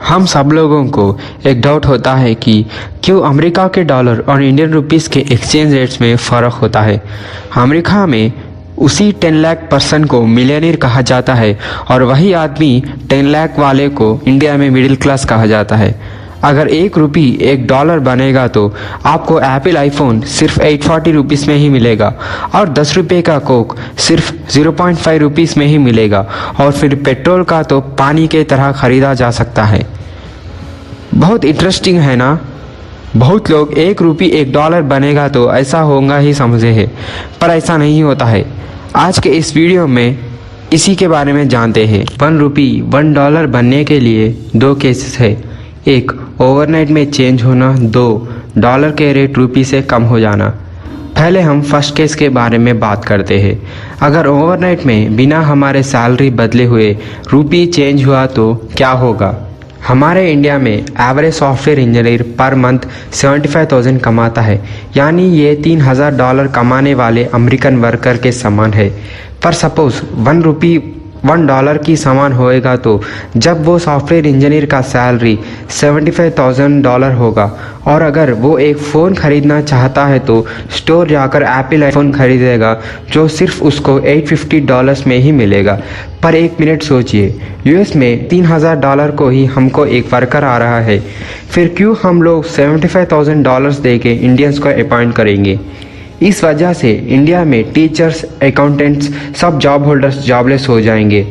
हम सब लोगों को एक डाउट होता है कि क्यों अमेरिका के डॉलर और इंडियन रुपीस के एक्सचेंज रेट्स में फ़र्क होता है। अमेरिका में उसी 10 लाख पर्सन को मिलियनियर कहा जाता है और वही आदमी 10 लाख वाले को इंडिया में मिडिल क्लास कहा जाता है। अगर 1 रुपये 1 डॉलर बनेगा तो आपको एप्पल आईफोन सिर्फ 840 रुपीज़ में ही मिलेगा और 10 रुपये का कोक सिर्फ 0.5 रुपीज़ में ही मिलेगा और फिर पेट्रोल का तो पानी के तरह ख़रीदा जा सकता है। बहुत इंटरेस्टिंग है ना। बहुत लोग 1 रुपये 1 डॉलर बनेगा तो ऐसा होगा ही समझे है, पर ऐसा नहीं होता है। आज के इस वीडियो में इसी के बारे में जानते हैं। 1 रुपये 1 डॉलर बनने के लिए 2 केसेस है। 1, ओवरनाइट में चेंज होना। 2, डॉलर के रेट रुपये से कम हो जाना। पहले हम फर्स्ट केस के बारे में बात करते हैं। अगर ओवरनाइट में बिना हमारे सैलरी बदले हुए रुपये चेंज हुआ तो क्या होगा। हमारे इंडिया में average software engineer per month 75,000 कमाता है, यानी ये $3,000 कमाने वाले अमेरिकन वर्कर के समान है। पर सपोज़ 1 रुपये 1 डॉलर की समान होएगा तो जब वो सॉफ्टवेयर इंजीनियर का सैलरी $75,000 होगा और अगर वो एक फ़ोन ख़रीदना चाहता है तो स्टोर जाकर एप्पल आईफोन ख़रीदेगा जो सिर्फ उसको $850 में ही मिलेगा। पर एक मिनट सोचिए, यूएस में $3,000 को ही हमको एक वर्कर आ रहा है, फिर क्यों हम लोग $75,000 दे के इंडियंस को अपॉइंट करेंगे। इस वजह से इंडिया में टीचर्स, अकाउंटेंट्स, सब जॉब होल्डर्स जॉबलेस हो जाएंगे।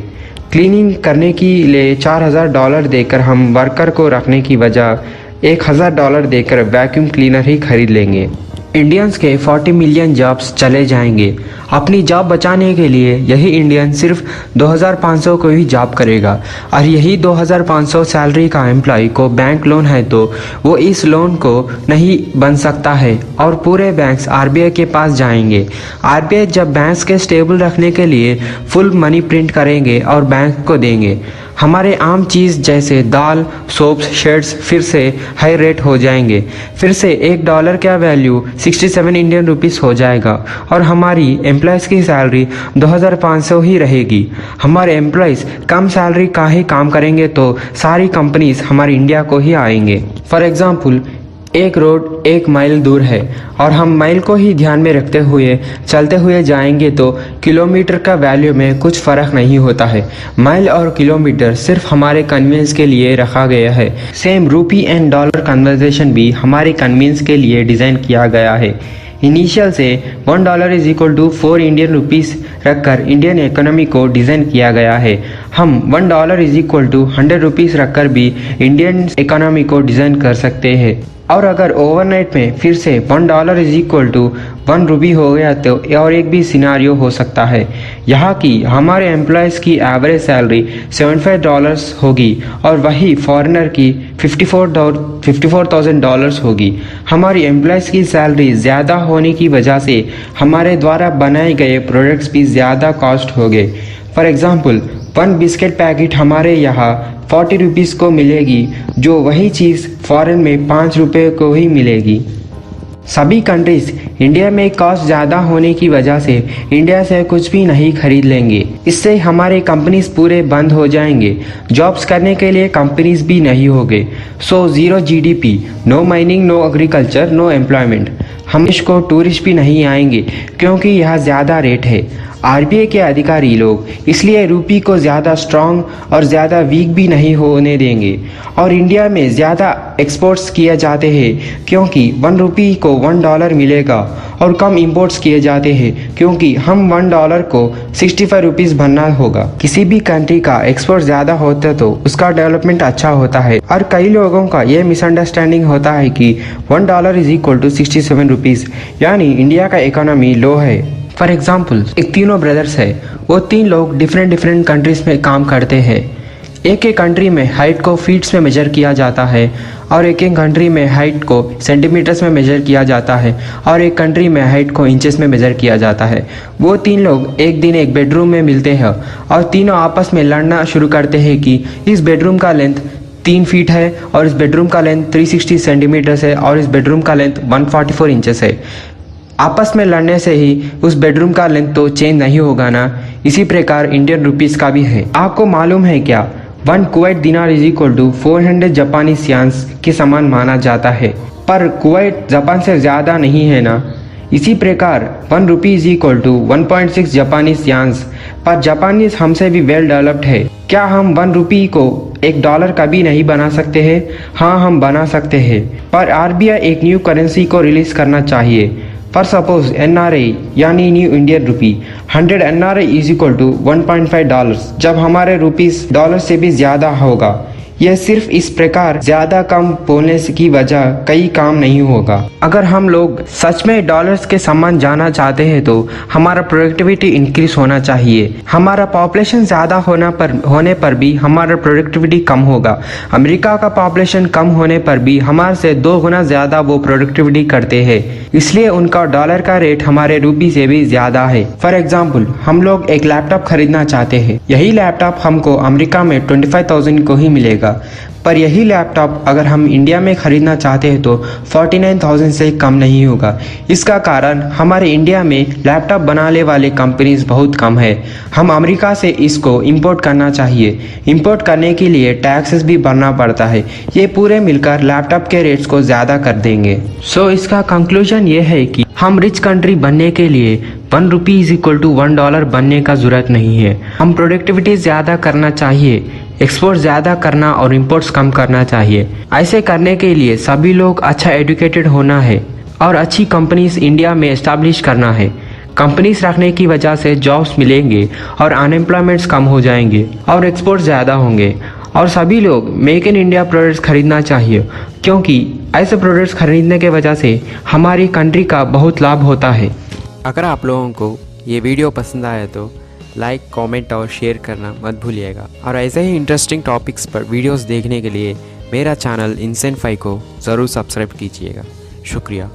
क्लीनिंग करने के लिए $4,000 देकर हम वर्कर को रखने की बजाय $1,000 देकर वैक्यूम क्लीनर ही खरीद लेंगे। इंडियंस के 40 मिलियन जॉब्स चले जाएंगे। अपनी जॉब बचाने के लिए यही इंडियन सिर्फ 2,500 को ही जॉब करेगा और यही 2,500 सैलरी का एम्प्लॉय को बैंक लोन है तो वो इस लोन को नहीं बन सकता है और पूरे बैंक्स आरबीआई के पास जाएंगे। आरबीआई जब बैंक्स के स्टेबल रखने के लिए फुल मनी प्रिंट करेंगे और बैंक को देंगे। हमारे आम चीज़ जैसे दाल, सोप्स, शर्ट्स फिर से हाई रेट हो जाएंगे। फिर से $1 का वैल्यू 67 इंडियन रुपीस हो जाएगा और हमारी एम्प्लॉयज़ की सैलरी 2,500 ही रहेगी। हमारे एम्प्लॉयज़ कम सैलरी का ही काम करेंगे तो सारी कंपनीज हमारे इंडिया को ही आएंगे। फॉर एग्ज़ाम्पल, एक रोड 1 माइल दूर है और हम माइल को ही ध्यान में रखते हुए चलते हुए जाएंगे तो किलोमीटर का वैल्यू में कुछ फ़र्क नहीं होता है। माइल और किलोमीटर सिर्फ हमारे कन्वीनियंस के लिए रखा गया है। Same rupee and dollar conversation भी हमारे कन्वीनियंस के लिए डिज़ाइन किया गया है। इनिशियल से $1 = 4 इंडियन रुपीस रखकर इंडियन इकोनॉमी को डिज़ाइन किया गया है। हम $1 = 100 रुपीस रखकर भी इंडियन इकोनॉमी को डिज़ाइन कर सकते हैं। और अगर ओवरनाइट में फिर से $1 = 1 रुपये हो गया तो और एक भी सिनारियो हो सकता है। यहाँ की हमारे एम्प्लॉयज़ की एवरेज सैलरी $75 होगी और वही फॉरेनर की $54,000 होगी। हमारी एम्प्लॉयज़ की सैलरी ज़्यादा होने की वजह से हमारे द्वारा बनाए गए प्रोडक्ट्स भी ज़्यादा कॉस्ट हो गए। फॉर एग्ज़ाम्पल, 1 बिस्किट पैकेट हमारे यहाँ 40 रुपीज़ को मिलेगी जो वही चीज़ फॉरेन में 5 रुपये को ही मिलेगी। सभी कंट्रीज़ इंडिया में कॉस्ट ज़्यादा होने की वजह से इंडिया से कुछ भी नहीं खरीद लेंगे। इससे हमारे कंपनीज पूरे बंद हो जाएंगे। जॉब्स करने के लिए कंपनीज भी नहीं होंगे। So 0 GDP, no mining, no agriculture, no employment. हम इसको टूरिस्ट भी नहीं आएंगे क्योंकि यहाँ ज़्यादा रेट है। आरबीआई के अधिकारी लोग इसलिए रुपये को ज़्यादा स्ट्रॉन्ग और ज़्यादा वीक भी नहीं होने देंगे और इंडिया में ज़्यादा एक्सपोर्ट्स किए जाते हैं क्योंकि 1 रुपये को $1 मिलेगा और कम इंपोर्ट्स किए जाते हैं क्योंकि हम $1 को 65 रुपीज़ भरना होगा। किसी भी कंट्री का एक्सपोर्ट ज़्यादा होता तो उसका डेवलपमेंट अच्छा होता है और कई लोगों का ये मिसअंडरस्टैंडिंग होता है कि $1 = 67 रुपीज़, यानी इंडिया का इकोनॉमी लो है। फॉर एग्ज़ाम्पल, एक तीनों ब्रदर्स है, वो 3 लोग डिफरेंट कंट्रीज़ में काम करते हैं। एक कंट्री में हाइट को फीट्स में मेजर किया जाता है और एक कंट्री में हाइट को सेंटीमीटर्स में मेजर किया जाता है और एक कंट्री में हाइट को इंचेस में मेजर किया जाता है। वो 3 लोग एक दिन एक बेडरूम में मिलते हैं और तीनों आपस में लड़ना शुरू करते हैं कि इस बेडरूम का लेंथ 3 फीट है और इस बेडरूम का लेंथ 360 सेंटीमीटर्स है और इस बेडरूम का लेंथ 144 इंचेस है। आपस में लड़ने से ही उस बेडरूम का लेंथ तो चेंज नहीं होगा ना। इसी प्रकार इंडियन रुपीस का भी है। आपको मालूम है क्या, 1 कुवैत दिनार इज इक्वल टू 400 जापानी सियान्स के समान माना जाता है, पर कुवैत जापान से ज़्यादा नहीं है ना। इसी प्रकार 1 रुपी इज इक्वल टू 1.6 जापानी सियान्स, पर जापानीज हमसे भी वेल डेवलप्ड है। क्या हम 1 रुपी को $1 कभी नहीं बना सकते हैं? हाँ, हम बना सकते हैं, पर आरबीआई एक न्यू करेंसी को रिलीज़ करना चाहिए। फॉर सपोज NRI यानी new Indian rupee, 100 NRI is equal to $1.5, जब हमारे रुपीस डॉलर से भी ज़्यादा होगा। यह सिर्फ इस प्रकार ज़्यादा कम बोलने की वजह कई काम नहीं होगा। अगर हम लोग सच में डॉलर्स के समान जाना चाहते हैं तो हमारा प्रोडक्टिविटी इंक्रीज होना चाहिए। हमारा पॉपुलेशन ज़्यादा होने पर भी हमारा प्रोडक्टिविटी कम होगा। अमेरिका का पॉपुलेशन कम होने पर भी हमारे से 2 गुना ज़्यादा वो प्रोडक्टिविटी करते हैं, इसलिए उनका डॉलर का रेट हमारे रूपी से भी ज़्यादा है। फॉर एग्जाम्पल, हम लोग एक लैपटॉप खरीदना चाहते हैं। यही लैपटॉप हमको अमेरिका में 25,000 को ही मिलेगा, पर यही लैपटॉप अगर हम इंडिया में खरीदना चाहते हैं तो 49,000 से कम नहीं होगा। इसका कारण हमारे इंडिया में लैपटॉप बनाने वाले कंपनीज बहुत कम है। हम अमेरिका से इसको इंपोर्ट करना चाहिए। इंपोर्ट करने के लिए टैक्सेस भी भरना पड़ता है। ये पूरे मिलकर लैपटॉप के रेट्स को ज़्यादा कर देंगे। सो इसका कंक्लूजन ये है कि हम रिच कंट्री बनने के लिए 1 रुपी इज इक्वल टू $1 बनने का ज़रूरत नहीं है। हम प्रोडक्टिविटी ज़्यादा करना चाहिए, एक्सपोर्ट ज़्यादा करना और इंपोर्ट्स कम करना चाहिए। ऐसे करने के लिए सभी लोग अच्छा एजुकेटेड होना है और अच्छी कंपनीज इंडिया में एस्टैब्लिश करना है। कंपनीज रखने की वजह से जॉब्स मिलेंगे और अनएम्प्लॉयमेंट्स कम हो जाएंगे और एक्सपोर्ट ज़्यादा होंगे। और सभी लोग मेक इन इंडिया प्रोडक्ट्स खरीदना चाहिए, क्योंकि ऐसे प्रोडक्ट्स खरीदने के वजह से हमारी कंट्री का बहुत लाभ होता है। अगर आप लोगों को ये वीडियो पसंद आया तो लाइक, कमेंट और शेयर करना मत भूलिएगा। और ऐसे ही इंटरेस्टिंग टॉपिक्स पर वीडियोस देखने के लिए मेरा चैनल InSenFi को ज़रूर सब्सक्राइब कीजिएगा। शुक्रिया।